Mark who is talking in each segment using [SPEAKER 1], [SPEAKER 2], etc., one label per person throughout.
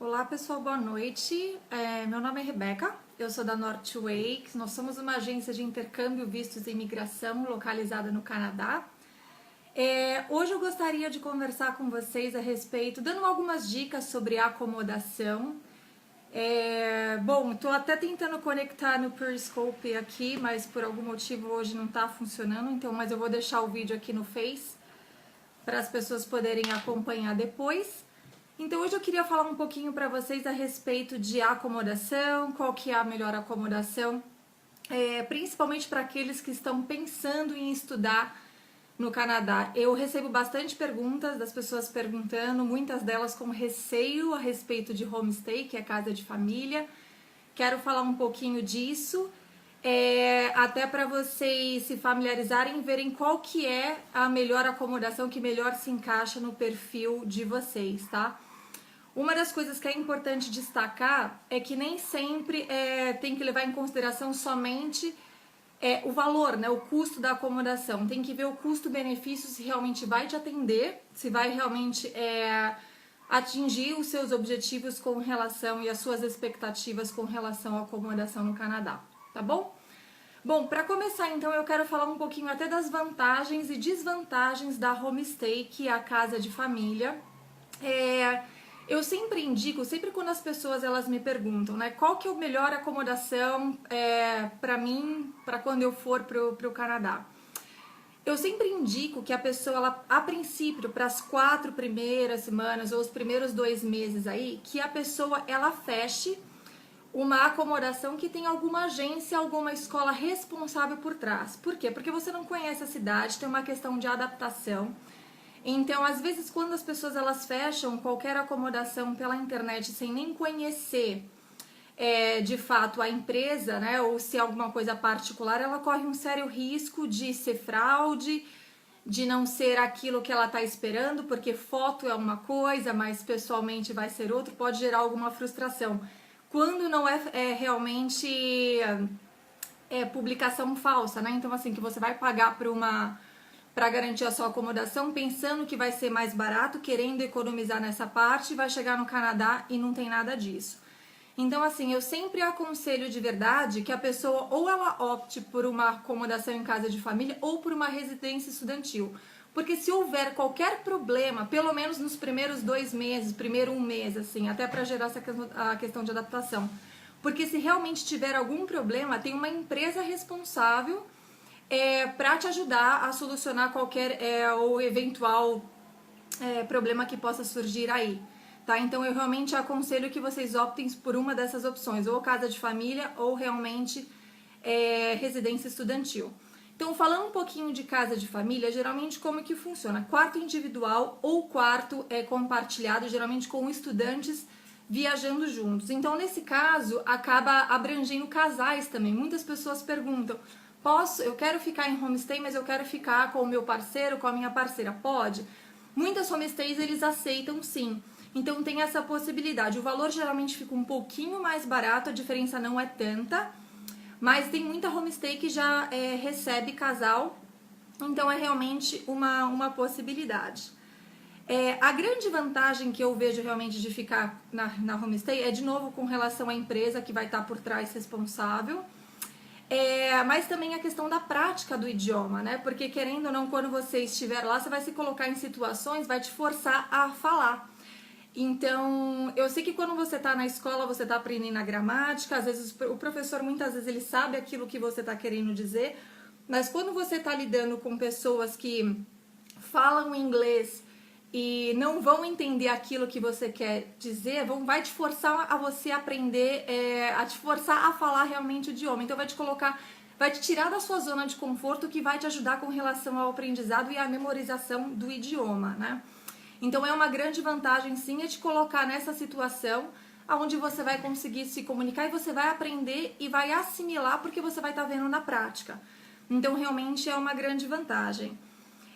[SPEAKER 1] Olá pessoal, boa noite. Meu nome é Rebeca, eu sou da Northway, nós somos uma agência de intercâmbio, vistos e imigração localizada no Canadá. Hoje eu gostaria de conversar com vocês a respeito, dando algumas dicas sobre acomodação. Bom, estou até tentando conectar no Periscope aqui, mas por algum motivo hoje não está funcionando, mas eu vou deixar o vídeo aqui no Face para as pessoas poderem acompanhar depois. Então hoje eu queria falar um pouquinho para vocês a respeito de acomodação, qual que é a melhor acomodação, principalmente para aqueles que estão pensando em estudar no Canadá. Eu recebo bastante perguntas das pessoas perguntando, muitas delas com receio a respeito de homestay, que é casa de família. Quero falar um pouquinho disso, até para vocês se familiarizarem e verem qual que é a melhor acomodação que melhor se encaixa no perfil de vocês, tá? Uma das coisas que é importante destacar é que nem sempre tem que levar em consideração somente o valor, né, o custo da acomodação. Tem que ver o custo-benefício, se realmente vai te atender, se vai realmente atingir os seus objetivos com relação e as suas expectativas com relação à acomodação no Canadá, tá bom? Bom, para começar então eu quero falar um pouquinho até das vantagens e desvantagens da homestay, que é a casa de família. Eu sempre indico, sempre quando as pessoas elas me perguntam, né, qual que é a melhor acomodação para mim, para quando eu for pro Canadá. Eu sempre indico que a pessoa, ela, a princípio, para as 4 primeiras semanas ou os primeiros 2 meses aí, que a pessoa ela feche uma acomodação que tem alguma agência, alguma escola responsável por trás. Por quê? Porque você não conhece a cidade, tem uma questão de adaptação. Então, às vezes, quando as pessoas elas fecham qualquer acomodação pela internet sem nem conhecer de fato a empresa, né, ou se é alguma coisa particular, ela corre um sério risco de ser fraude, de não ser aquilo que ela está esperando, porque foto é uma coisa, mas pessoalmente vai ser outro, pode gerar alguma frustração. Quando não é realmente publicação falsa, né? Então, assim, que você vai pagar para garantir a sua acomodação, pensando que vai ser mais barato, querendo economizar nessa parte, vai chegar no Canadá e não tem nada disso. Então, assim, eu sempre aconselho de verdade que a pessoa ou ela opte por uma acomodação em casa de família ou por uma residência estudantil. Porque se houver qualquer problema, pelo menos nos primeiros 2 meses, primeiro 1 mês, assim, até para gerar a questão de adaptação. Porque se realmente tiver algum problema, tem uma empresa responsável para te ajudar a solucionar qualquer ou eventual problema que possa surgir aí. Tá? Então eu realmente aconselho que vocês optem por uma dessas opções, ou casa de família ou realmente residência estudantil. Então, falando um pouquinho de casa de família, geralmente como que funciona? Quarto individual ou quarto compartilhado, geralmente com estudantes viajando juntos. Então, nesse caso, acaba abrangendo casais também. Muitas pessoas perguntam, eu quero ficar em homestay, mas eu quero ficar com o meu parceiro, com a minha parceira, pode? Muitas homestays, eles aceitam sim. Então, tem essa possibilidade. O valor geralmente fica um pouquinho mais barato, a diferença não é tanta, mas tem muita homestay que já recebe casal, então é realmente uma possibilidade. A grande vantagem que eu vejo realmente de ficar na homestay é, de novo, com relação à empresa que vai estar por trás responsável, mas também a questão da prática do idioma, né? Porque, querendo ou não, quando você estiver lá, você vai se colocar em situações, vai te forçar a falar. Então, eu sei que quando você está na escola, você está aprendendo a gramática, às vezes o professor, muitas vezes, ele sabe aquilo que você está querendo dizer, mas quando você está lidando com pessoas que falam inglês e não vão entender aquilo que você quer dizer, vai te forçar a você aprender, a te forçar a falar realmente o idioma. Então, vai te tirar da sua zona de conforto, que vai te ajudar com relação ao aprendizado e à memorização do idioma, né? Então, é uma grande vantagem, sim, te colocar nessa situação onde você vai conseguir se comunicar e você vai aprender e vai assimilar, porque você vai estar vendo na prática. Então, realmente é uma grande vantagem.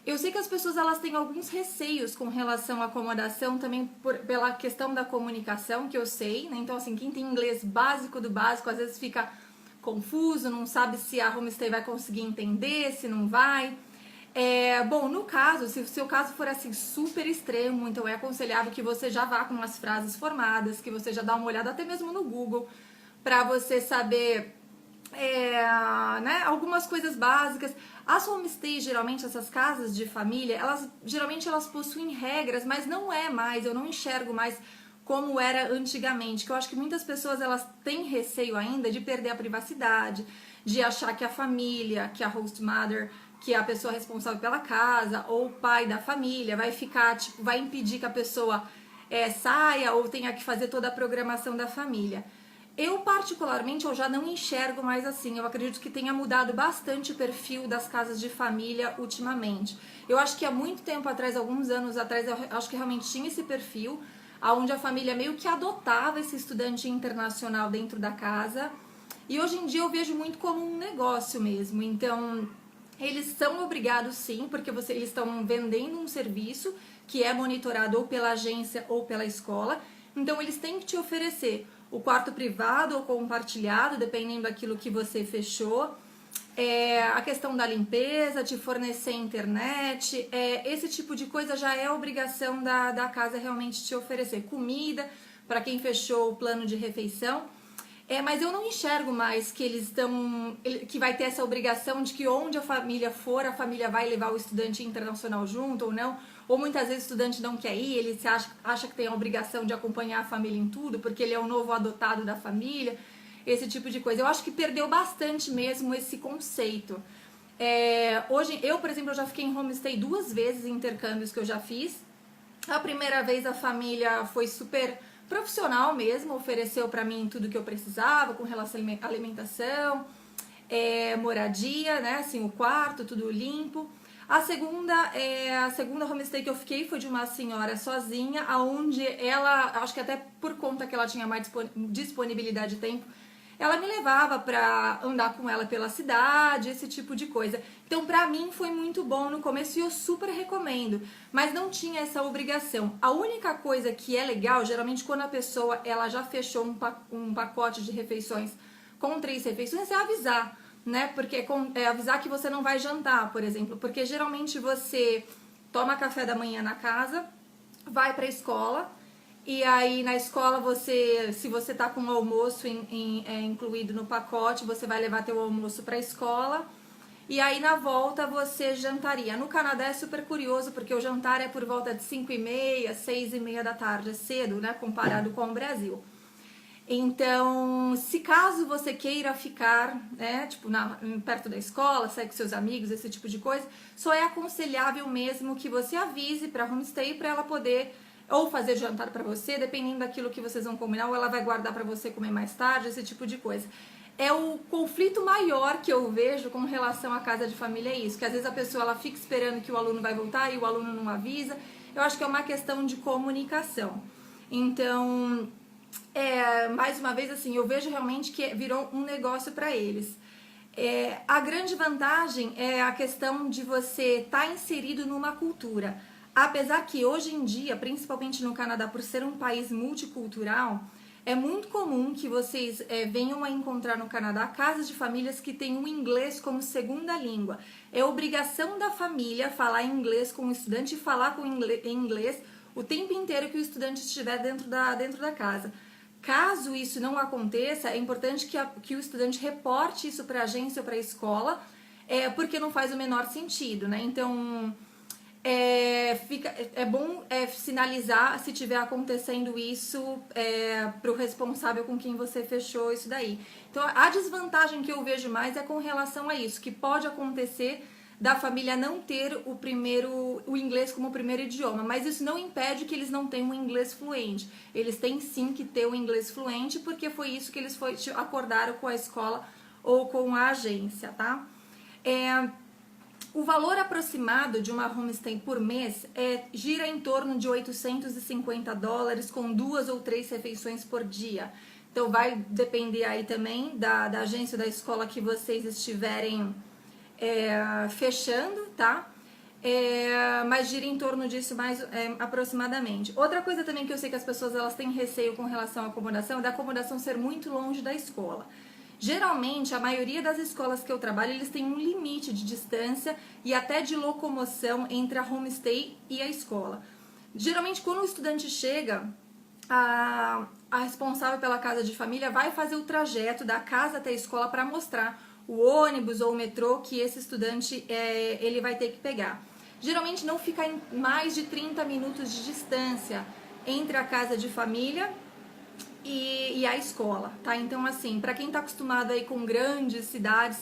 [SPEAKER 1] Eu sei que as pessoas elas têm alguns receios com relação à acomodação, também pela questão da comunicação, que eu sei, né? Então, assim, quem tem inglês básico do básico, às vezes fica confuso, não sabe se a homestay vai conseguir entender, se não vai. Bom, no caso, se o seu caso for assim super extremo, então é aconselhável que você já vá com as frases formadas, que você já dá uma olhada até mesmo no Google, para você saber né, algumas coisas básicas. As homestays, geralmente, essas casas de família, geralmente elas possuem regras, mas não é mais, eu não enxergo mais como era antigamente, que eu acho que muitas pessoas elas têm receio ainda de perder a privacidade, de achar que a família, que a host mother, que é a pessoa responsável pela casa, ou o pai da família, vai ficar, tipo, vai impedir que a pessoa saia ou tenha que fazer toda a programação da família. Eu, particularmente, eu já não enxergo mais assim. Eu acredito que tenha mudado bastante o perfil das casas de família ultimamente. Eu acho que há muito tempo atrás, alguns anos atrás, eu acho que realmente tinha esse perfil, onde a família meio que adotava esse estudante internacional dentro da casa. E hoje em dia eu vejo muito como um negócio mesmo. Então, eles são obrigados sim, porque eles estão vendendo um serviço que é monitorado ou pela agência ou pela escola. Então, eles têm que te oferecer o quarto privado ou compartilhado, dependendo daquilo que você fechou. A questão da limpeza, te fornecer internet, esse tipo de coisa já é obrigação da casa realmente te oferecer. Comida, para quem fechou o plano de refeição. Mas eu não enxergo mais que que vai ter essa obrigação de que onde a família for, a família vai levar o estudante internacional junto ou não. Ou muitas vezes o estudante não quer ir, ele acha que tem a obrigação de acompanhar a família em tudo, porque ele é o novo adotado da família, esse tipo de coisa. Eu acho que perdeu bastante mesmo esse conceito. Hoje, eu, por exemplo, eu já fiquei em homestay 2 vezes em intercâmbios que eu já fiz. A primeira vez a família foi super profissional mesmo, ofereceu pra mim tudo que eu precisava com relação à alimentação, moradia, né, assim, o quarto, tudo limpo. A segunda homestay que eu fiquei foi de uma senhora sozinha, aonde ela, acho que até por conta que ela tinha mais disponibilidade de tempo, ela me levava pra andar com ela pela cidade, esse tipo de coisa. Então, pra mim foi muito bom no começo e eu super recomendo, mas não tinha essa obrigação. A única coisa que é legal, geralmente quando a pessoa ela já fechou um pacote de refeições com 3 refeições, é avisar, né? Porque é avisar que você não vai jantar, por exemplo, porque geralmente você toma café da manhã na casa, vai pra escola, e aí na escola se você tá com o almoço incluído no pacote, você vai levar teu almoço pra escola. E aí na volta você jantaria. No Canadá é super curioso, porque o jantar é por volta de 5h30, 6h30 da tarde, é cedo, né, comparado com o Brasil. Então, se caso você queira ficar, né, tipo, perto da escola, sair com seus amigos, esse tipo de coisa, só é aconselhável mesmo que você avise pra homestay pra ela poder ou fazer jantar pra você, dependendo daquilo que vocês vão combinar, ou ela vai guardar pra você comer mais tarde, esse tipo de coisa. É o conflito maior que eu vejo com relação à casa de família, é isso, que às vezes a pessoa ela fica esperando que o aluno vai voltar e o aluno não avisa. Eu acho que é uma questão de comunicação. Então, mais uma vez, assim, eu vejo realmente que virou um negócio para eles. A grande vantagem é a questão de você estar inserido numa cultura. Apesar que hoje em dia, principalmente no Canadá, por ser um país multicultural, é muito comum que vocês venham a encontrar no Canadá casas de famílias que têm o inglês como segunda língua. É obrigação da família falar inglês com o estudante e falar em inglês o tempo inteiro que o estudante estiver dentro da casa. Caso isso não aconteça, é importante que o estudante reporte isso para a agência ou para a escola, porque não faz o menor sentido, né? Então, é bom sinalizar se tiver acontecendo isso para o responsável com quem você fechou isso daí. Então, a desvantagem que eu vejo mais é com relação a isso, que pode acontecer da família não ter o inglês como primeiro idioma, mas isso não impede que eles não tenham um inglês fluente. Eles têm sim que ter o inglês fluente, porque foi isso que eles acordaram com a escola ou com a agência, tá? O valor aproximado de uma homestay por mês gira em torno de $850, com 2 ou 3 refeições por dia. Então vai depender aí também da agência ou da escola que vocês estiverem fechando, tá? Mas gira em torno disso mais aproximadamente. Outra coisa também que eu sei que as pessoas elas têm receio com relação à acomodação é da acomodação ser muito longe da escola. Geralmente, a maioria das escolas que eu trabalho, eles têm um limite de distância e até de locomoção entre a homestay e a escola. Geralmente, quando o estudante chega, a responsável pela casa de família vai fazer o trajeto da casa até a escola para mostrar o ônibus ou o metrô que esse estudante ele vai ter que pegar. Geralmente não fica em mais de 30 minutos de distância entre a casa de família e a escola, tá? Então, assim, para quem tá acostumado aí com grandes cidades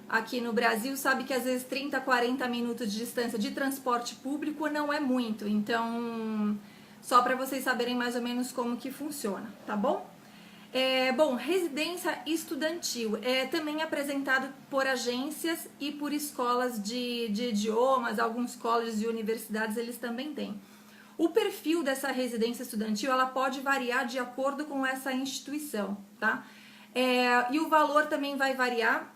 [SPEAKER 1] aqui no Brasil, sabe que às vezes 30, 40 minutos de distância de transporte público não é muito. Então, só para vocês saberem mais ou menos como que funciona, tá bom? Bom, residência estudantil é também apresentado por agências e por escolas de idiomas, alguns colleges e universidades eles também têm. O perfil dessa residência estudantil, ela pode variar de acordo com essa instituição, tá? E o valor também vai variar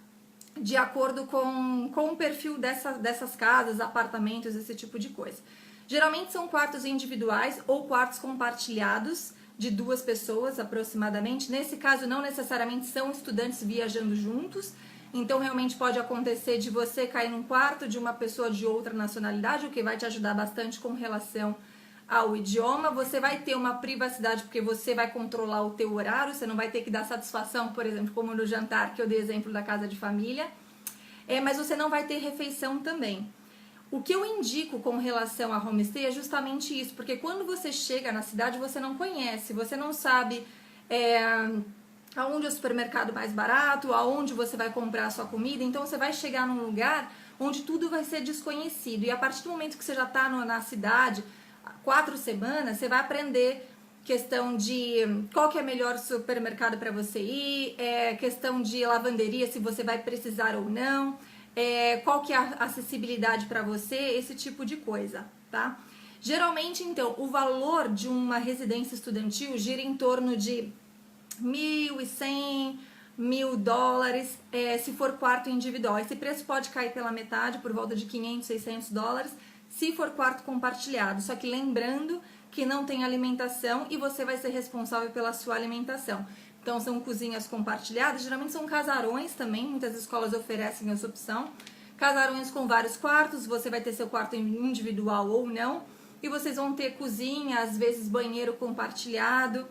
[SPEAKER 1] de acordo com o perfil dessas casas, apartamentos, esse tipo de coisa. Geralmente são quartos individuais ou quartos compartilhados de 2 pessoas aproximadamente. Nesse caso, não necessariamente são estudantes viajando juntos, então realmente pode acontecer de você cair num quarto de uma pessoa de outra nacionalidade, o que vai te ajudar bastante com relação ao idioma. Você vai ter uma privacidade porque você vai controlar o teu horário, você não vai ter que dar satisfação, por exemplo, como no jantar, que eu dei exemplo da casa de família, mas você não vai ter refeição também. O que eu indico com relação a homestay é justamente isso, porque quando você chega na cidade, você não conhece, você não sabe aonde é o supermercado mais barato, aonde você vai comprar a sua comida, então você vai chegar num lugar onde tudo vai ser desconhecido, e a partir do momento que você já está na cidade, 4 semanas, você vai aprender questão de qual que é o melhor supermercado para você ir, questão de lavanderia, se você vai precisar ou não, qual que é a acessibilidade para você, esse tipo de coisa, tá? Geralmente, então, o valor de uma residência estudantil gira em torno de $1.100, $1.000, se for quarto individual. Esse preço pode cair pela metade, por volta de $500, $600, se for quarto compartilhado. Só que lembrando que não tem alimentação e você vai ser responsável pela sua alimentação. Então são cozinhas compartilhadas, geralmente são casarões também, muitas escolas oferecem essa opção. Casarões com vários quartos, você vai ter seu quarto individual ou não, e vocês vão ter cozinha, às vezes banheiro compartilhado,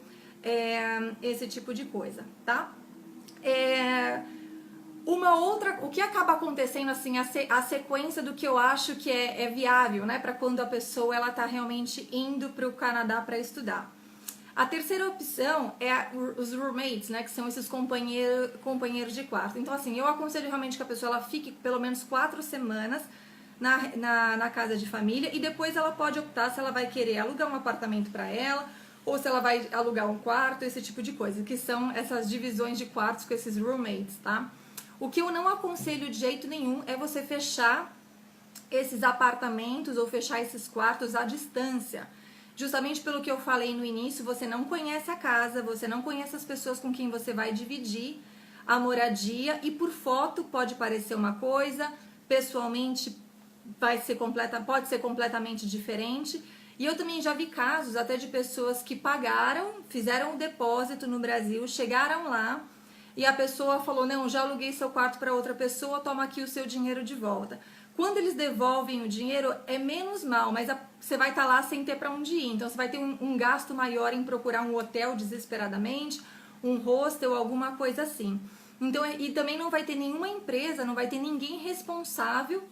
[SPEAKER 1] esse tipo de coisa, tá? O que acaba acontecendo, assim, a sequência do que eu acho que é viável, né, para quando a pessoa ela tá realmente indo para o Canadá para estudar. A terceira opção é os roommates, né, que são esses companheiros de quarto. Então, assim, eu aconselho realmente que a pessoa ela fique pelo menos 4 semanas na casa de família, e depois ela pode optar se ela vai querer alugar um apartamento para ela ou se ela vai alugar um quarto, esse tipo de coisa, que são essas divisões de quartos com esses roommates, tá? O que eu não aconselho de jeito nenhum é você fechar esses apartamentos ou fechar esses quartos à distância. Justamente pelo que eu falei no início, você não conhece a casa, você não conhece as pessoas com quem você vai dividir a moradia, e por foto pode parecer uma coisa, pessoalmente pode ser completamente diferente. E eu também já vi casos até de pessoas que fizeram o depósito no Brasil, chegaram lá e a pessoa falou, não, já aluguei seu quarto para outra pessoa, toma aqui o seu dinheiro de volta. Quando eles devolvem o dinheiro, é menos mal, mas você vai estar lá sem ter para onde ir. Então, você vai ter um gasto maior em procurar um hotel desesperadamente, um hostel, alguma coisa assim. Então, e também não vai ter nenhuma empresa, não vai ter ninguém responsável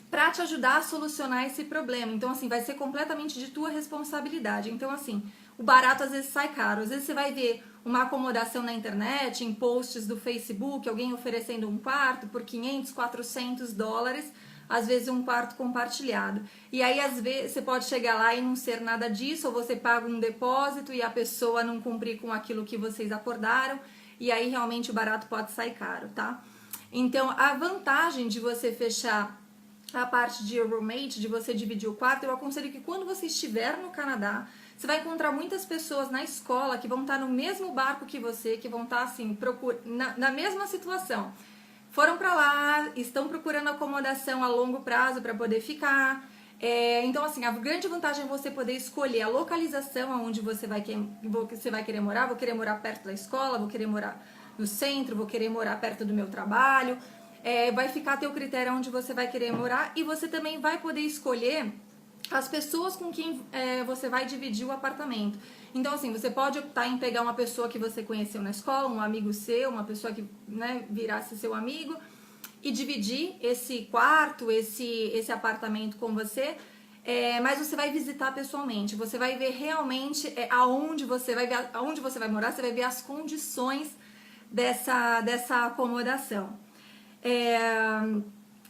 [SPEAKER 1] para te ajudar a solucionar esse problema. Então, assim, vai ser completamente de tua responsabilidade. Então, assim, o barato às vezes sai caro. Às vezes você vai ver uma acomodação na internet, em posts do Facebook, alguém oferecendo um quarto por $500, $400, às vezes um quarto compartilhado. E aí, às vezes, você pode chegar lá e não ser nada disso, ou você paga um depósito e a pessoa não cumprir com aquilo que vocês acordaram, e aí realmente o barato pode sair caro, tá? Então, a vantagem de você fechar a parte de roommate, de você dividir o quarto, eu aconselho que quando você estiver no Canadá, você vai encontrar muitas pessoas na escola que vão estar no mesmo barco que você, que vão estar assim, na mesma situação. Foram para lá, estão procurando acomodação a longo prazo para poder ficar, Então, assim, a grande vantagem é você poder escolher a localização aonde você vai querer morar. Vou querer morar perto da escola, vou querer morar no centro, vou querer morar perto do meu trabalho. Vai ficar a teu critério onde você vai querer morar, e você também vai poder escolher as pessoas com quem você vai dividir o apartamento. Então, assim, você pode optar em pegar uma pessoa que você conheceu na escola, um amigo seu, uma pessoa que, né, virasse seu amigo, e dividir esse quarto, esse apartamento com você. Mas você vai visitar pessoalmente, você vai ver realmente aonde você vai morar, você vai ver as condições dessa acomodação.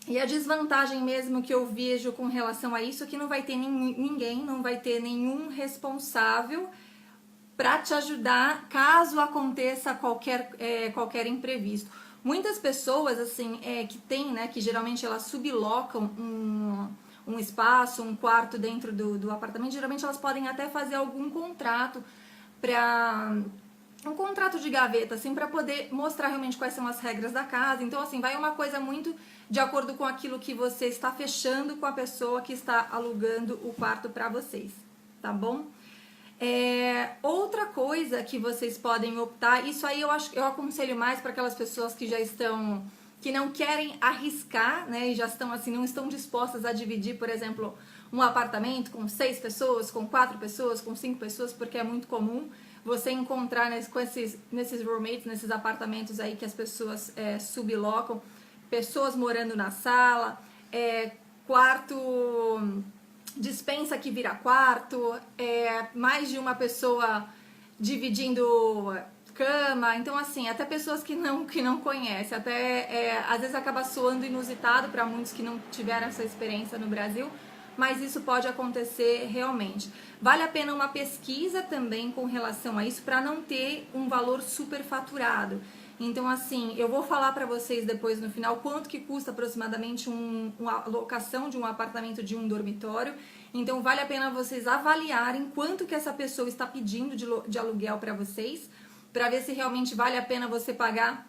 [SPEAKER 1] E a desvantagem mesmo que eu vejo com relação a isso é que não vai ter ninguém, não vai ter nenhum responsável para te ajudar caso aconteça qualquer imprevisto. Muitas pessoas, assim, que tem, né, que geralmente elas sublocam um espaço, um quarto dentro do apartamento, geralmente elas podem até fazer algum contrato para um contrato de gaveta, assim, para poder mostrar realmente quais são as regras da casa. Então, assim, vai uma coisa muito de acordo com aquilo que você está fechando com a pessoa que está alugando o quarto para vocês, tá bom? Outra coisa que vocês podem optar, isso aí eu aconselho mais para aquelas pessoas que já estão, que não querem arriscar, né, e já estão assim, não estão dispostas a dividir, por exemplo, um apartamento com 6 pessoas, com 4 pessoas, com 5 pessoas, porque é muito comum você encontrar nesses roommates, nesses apartamentos aí que as pessoas sublocam, pessoas morando na sala, quarto, despensa que vira quarto, mais de uma pessoa dividindo cama. Então, assim, até pessoas que não conhecem, até às vezes acaba soando inusitado para muitos que não tiveram essa experiência no Brasil, mas isso pode acontecer realmente. Vale a pena uma pesquisa também com relação a isso, para não ter um valor superfaturado. Então, assim, eu vou falar para vocês depois no final quanto que custa aproximadamente uma locação de um apartamento de um dormitório. Então, vale a pena vocês avaliarem quanto que essa pessoa está pedindo de aluguel para vocês, para ver se realmente vale a pena você pagar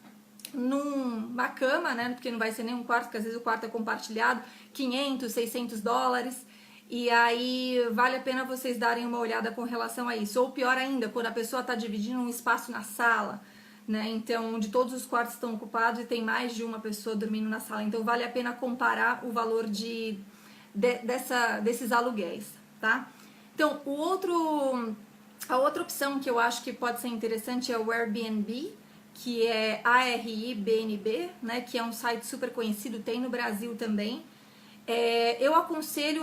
[SPEAKER 1] numa cama, né? Porque não vai ser nem um quarto, porque às vezes o quarto é compartilhado, 500, 600 dólares. E aí vale a pena vocês darem uma olhada com relação a isso. Ou pior ainda, quando a pessoa está dividindo um espaço na sala, né? Então, onde todos os quartos estão ocupados e tem mais de uma pessoa dormindo na sala. Então, vale a pena comparar o valor desses aluguéis, tá? Então, a outra opção que eu acho que pode ser interessante é o Airbnb, que é ARIBNB, né? Que é um site super conhecido, tem no Brasil também. Eu aconselho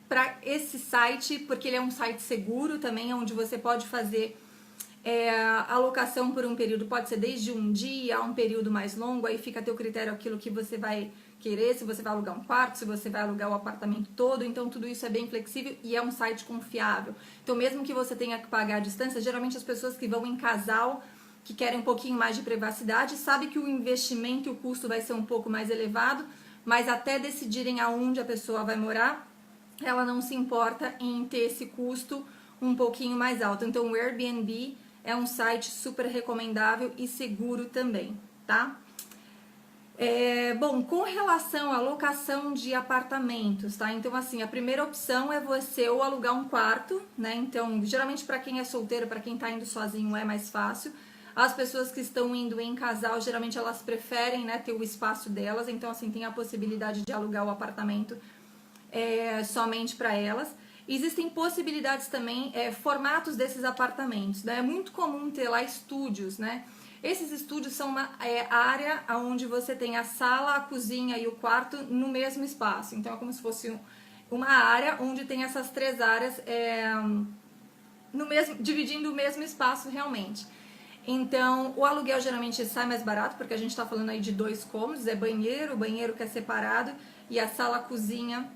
[SPEAKER 1] para esse site, porque ele é um site seguro também, onde você pode fazer alocação por um período, pode ser desde um dia a um período mais longo, aí fica a teu critério aquilo que você vai querer, se você vai alugar um quarto, se você vai alugar o apartamento todo, então tudo isso é bem flexível e é um site confiável. Então mesmo que você tenha que pagar a distância, geralmente as pessoas que vão em casal, que querem um pouquinho mais de privacidade, sabe que o investimento e o custo vai ser um pouco mais elevado, mas até decidirem aonde a pessoa vai morar, ela não se importa em ter esse custo um pouquinho mais alto. Então o Airbnb é um site super recomendável e seguro também, tá? Bom, com relação à locação de apartamentos, tá? Então, assim, a primeira opção é você ou alugar um quarto, né? Então, geralmente para quem é solteiro, para quem tá indo sozinho é mais fácil. As pessoas que estão indo em casal, geralmente elas preferem, né, ter o espaço delas. Então, assim, tem a possibilidade de alugar o apartamento somente para elas. Existem possibilidades também, formatos desses apartamentos, né? É muito comum ter lá estúdios, né? Esses estúdios são uma área onde você tem a sala, a cozinha e o quarto no mesmo espaço. Então é como se fosse uma área onde tem essas 3 áreas dividindo o mesmo espaço realmente. Então, o aluguel geralmente sai mais barato, porque a gente está falando aí de 2 cômodos, o banheiro que é separado, e a sala, a cozinha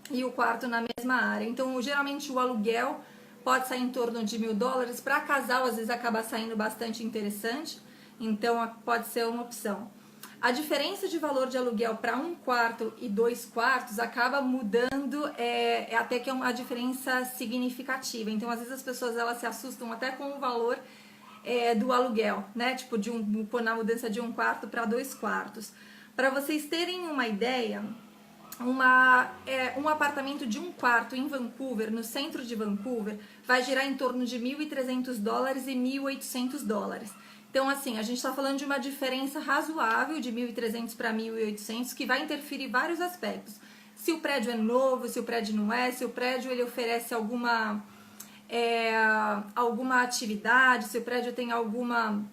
[SPEAKER 1] e o quarto na mesma área. Então, geralmente o aluguel pode sair em torno de $1.000. Para casal, às vezes acaba saindo bastante interessante, então pode ser uma opção. A diferença de valor de aluguel para 1 quarto e 2 quartos acaba mudando, até que é uma diferença significativa. Então, às vezes as pessoas elas se assustam até com o valor do aluguel, né? Tipo, na mudança de 1 quarto para 2 quartos. Para vocês terem uma ideia, um apartamento de um quarto em Vancouver, no centro de Vancouver, vai girar em torno de $1.300 e $1.800. Então, assim, a gente está falando de uma diferença razoável de 1.300 para 1.800, que vai interferir em vários aspectos. Se o prédio é novo, se o prédio não é, se o prédio ele oferece alguma atividade, se o prédio tem alguma...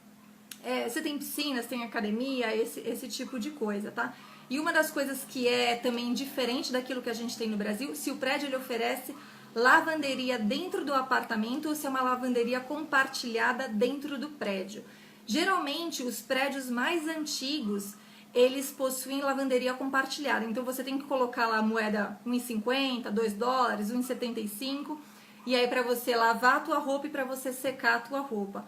[SPEAKER 1] você tem piscinas, tem academia, esse tipo de coisa, tá? E uma das coisas que é também diferente daquilo que a gente tem no Brasil, se o prédio ele oferece lavanderia dentro do apartamento ou se é uma lavanderia compartilhada dentro do prédio. Geralmente, os prédios mais antigos, eles possuem lavanderia compartilhada. Então, você tem que colocar lá a moeda $1,50, $2, $1,75, e aí para você lavar a tua roupa e para você secar a tua roupa.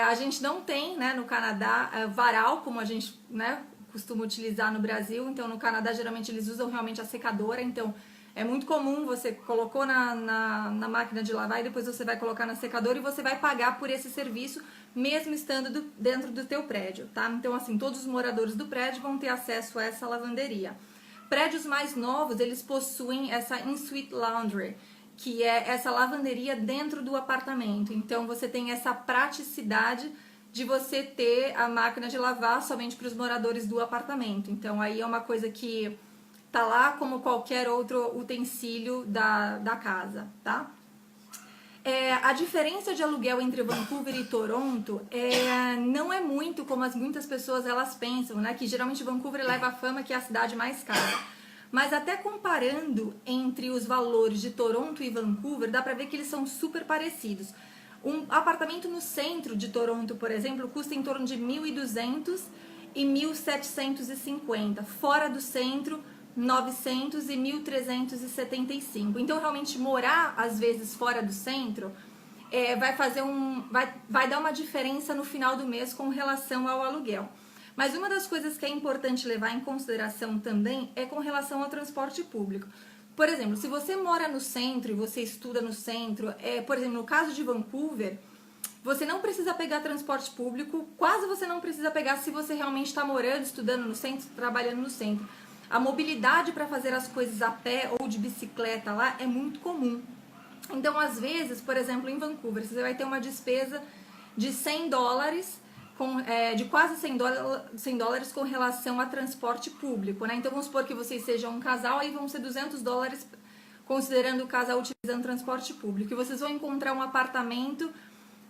[SPEAKER 1] A gente não tem, né, no Canadá, varal, como a gente, né, costuma utilizar no Brasil. Então, no Canadá, geralmente, eles usam realmente a secadora. Então, é muito comum, você colocou na máquina de lavar e depois você vai colocar na secadora e você vai pagar por esse serviço, mesmo estando dentro do teu prédio, tá? Então, assim, todos os moradores do prédio vão ter acesso a essa lavanderia. Prédios mais novos, eles possuem essa in-suite laundry, que é essa lavanderia dentro do apartamento. Então, você tem essa praticidade de você ter a máquina de lavar somente para os moradores do apartamento. Então, aí é uma coisa que tá lá como qualquer outro utensílio da casa, tá? A diferença de aluguel entre Vancouver e Toronto não é muito como muitas pessoas elas pensam, né? Que geralmente Vancouver leva a fama que é a cidade mais cara. Mas até comparando entre os valores de Toronto e Vancouver, dá pra ver que eles são super parecidos. Um apartamento no centro de Toronto, por exemplo, custa em torno de 1.200 e 1.750. Fora do centro, 900 e 1.375. Então, realmente, morar, às vezes, fora do centro, vai dar uma diferença no final do mês com relação ao aluguel. Mas uma das coisas que é importante levar em consideração também é com relação ao transporte público. Por exemplo, se você mora no centro e você estuda no centro, por exemplo, no caso de Vancouver, você não precisa pegar transporte público, quase você não precisa pegar se você realmente está morando, estudando no centro, trabalhando no centro. A mobilidade para fazer as coisas a pé ou de bicicleta lá é muito comum. Então, às vezes, por exemplo, em Vancouver, você vai ter uma despesa de $100, de quase $100 com relação a transporte público, né? Então, vamos supor que vocês sejam um casal, aí vão ser $200 considerando o casal utilizando transporte público. E vocês vão encontrar um apartamento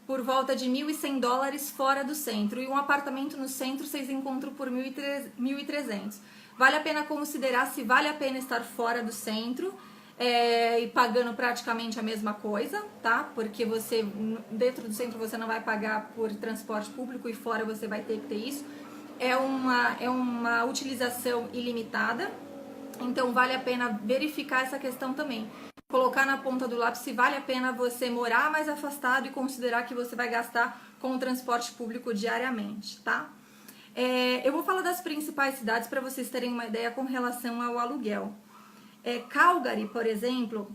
[SPEAKER 1] por volta de $1.100 fora do centro. E um apartamento no centro vocês encontram por $1.300. Vale a pena considerar se vale a pena estar fora do centro e pagando praticamente a mesma coisa, tá? Porque você, dentro do centro, você não vai pagar por transporte público e fora você vai ter que ter isso. É uma utilização ilimitada, então vale a pena verificar essa questão também. Colocar na ponta do lápis se vale a pena você morar mais afastado e considerar que você vai gastar com o transporte público diariamente, tá? Eu vou falar das principais cidades para vocês terem uma ideia com relação ao aluguel. Calgary, por exemplo,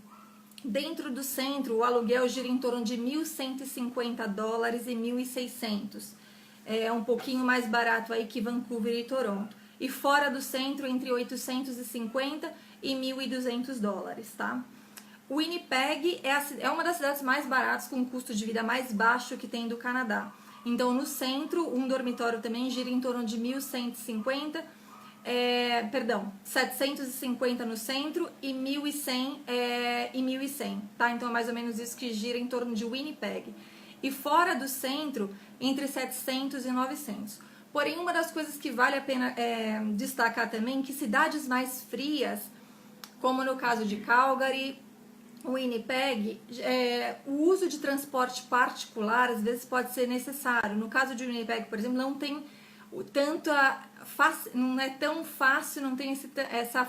[SPEAKER 1] dentro do centro, o aluguel gira em torno de $1.150 e 1.600. É um pouquinho mais barato aí que Vancouver e Toronto. E fora do centro, entre 850 e 1.200 dólares, tá? Winnipeg é uma das cidades mais baratas, com um custo de vida mais baixo que tem do Canadá. Então, no centro, um dormitório também gira em torno de 750 no centro e 1.100, tá? Então, é mais ou menos isso que gira em torno de Winnipeg. E fora do centro, entre 700 e 900. Porém, uma das coisas que vale a pena destacar também, que cidades mais frias, como no caso de Calgary, Winnipeg, o uso de transporte particular às vezes pode ser necessário. No caso de Winnipeg, por exemplo, não tem não é tão fácil, não tem essa